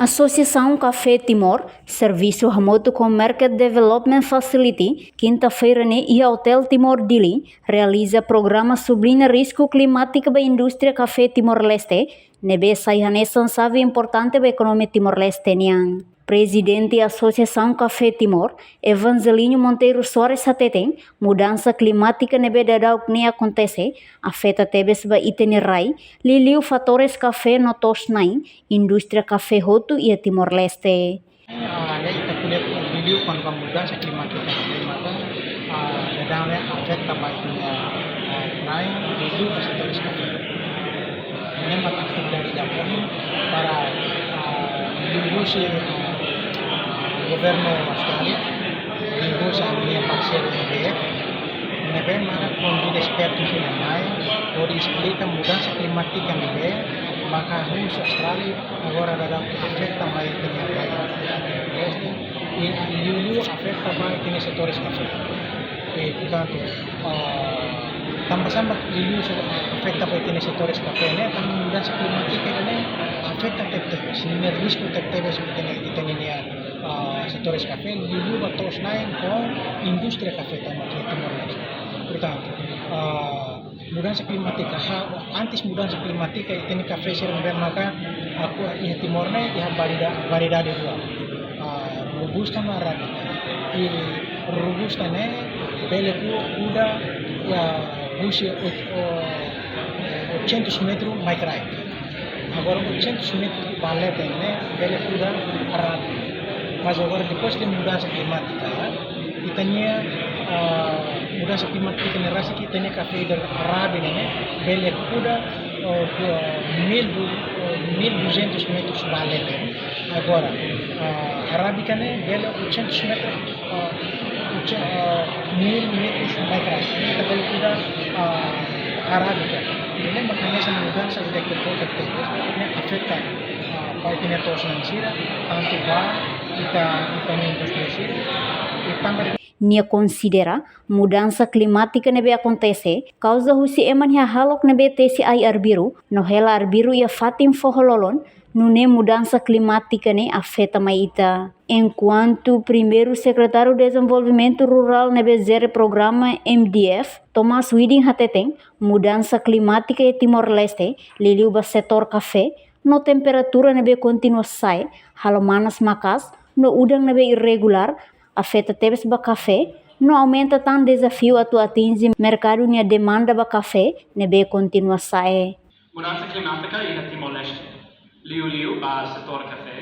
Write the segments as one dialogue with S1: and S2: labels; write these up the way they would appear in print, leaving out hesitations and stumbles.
S1: Associação Café Timor, serviço remoto com Market Development Facility, quinta-feira e Hotel Timor Dili, realiza programa sobre risco climático da indústria café Timor-Leste, nebe saihane sabe importante da economia Timor-Leste niang. Presidente da Associação Café Timor, Evangelino Monteiro Soares Sateten, mudança climática nebe dadau que acontece, afeta tebes ba itinerai, liliu fatores café no tosnai, indústria café hotu e Timor-Leste.
S2: Kita kulihat liliu kon mudança climática maka dadaunya afeta ba itinya naik liliu fatores café. Ini maka dari Japon para liliu governo Australia, negócio a minha parceira do BF, mana com expertos em AI, pode explicar mudança climática no BF, maka harus Australia agora dalam afeta mais dengan baik e lulu afeta mais dengan setores café. Portanto, tambah sama lulu afeta mais dengan setores café, né? Também mudança climática ini afeta tetap, sehingga risiko tetap seperti kita ini setores café, lulu batos naik com indústria café também Timor-Leste. Portanto, mudança climática, antes mudança climática ini café serang maka aku ia Timor-Leste ia variedade dua, robusta na arabica. E robusta né, beleku udah ya busi 800 metros mais crai. Agora 800 metros balé né, beleku udah arabica. Mas agora depois da mudança climática, kita tinha mudança climática na rasa kita tinha café da Arábia, né? Bele kuda 1200 metros balete. Agora Arábica né, bele 800 metros 1000 metros mais grande. Kita bele kuda Arábica. Ini makanya sa mudança da que pode ter, né? Afeta parte na financeira, tanto kita na indústria e também
S1: Nia considera mudança climática nebe acontece causa husi eman ya halok nebe tesi ai arbiru no hela arbiru ya fatim fohololon nune mudança climática ne afeta maita. Enquanto primeiro secretário de desenvolvimento rural nebe zere programa MDF Thomas Widing Hateten, mudança climática e Timor-Leste liliu ba setor café no temperatura nebe continua sai halomanas makas no udang nebe irregular afeta tebes ba café, no aumenta tan desafio atu atinge mercado nia demanda ba café, nebe continua sae.
S3: Mudança climática e Timor-Leste. Liu ba setor café.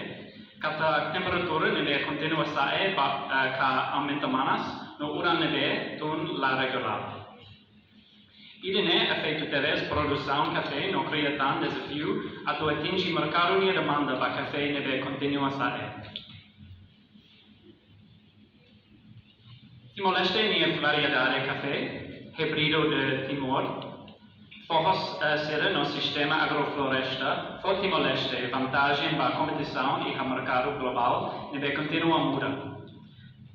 S3: Kata temperatura nebe continua sae ba ka aumenta manas, no uran nebe tun la regular. Idene afeta tebes produção café no cria tan desafio atu atinge mercado nia demanda ba café nebe continua sae. Timor-Leste é variedade de café, híbrido de Timor. Forros ser no sistema agrofloresta, for Timor-Leste vantagem para a competição e o mercado global, nebe continua a mudar.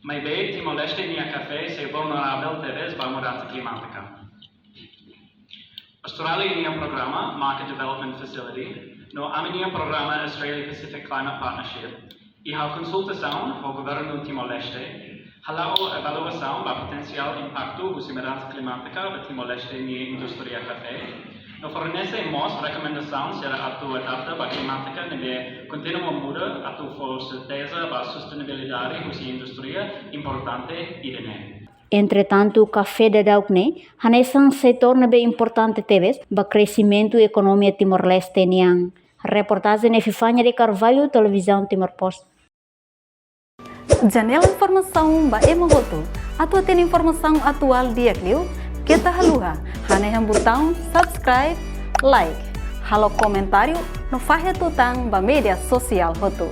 S3: Mas bem, Timor-Leste é café se vulnerável talvez para a mudança climática. Austrália é programa Market Development Facility, no aminia programa Australia Pacific Climate Partnership, e a consultação ao governo do Timor-Leste halau avaliação da potencial impacto da mudança climática da Timor-Leste na indústria café. No fornece recomendação será adaptada para a climática nebe continua muda atu for certeza para a sustentabilidade da indústria importante idene.
S1: Entretanto, o café da Daukne, hanesan setor nebe importante teves ba crescimento e economia Timor-Leste niang. Reportagem Nefifanya de Carvalho, Televisão Timor-Post.
S4: Janela informação ba emogoto. Atu tem informação atual dia kliu. Kita haluha. Haneham botão subscribe, like. Halo comentário no fahe tutang ba media sosial hotu.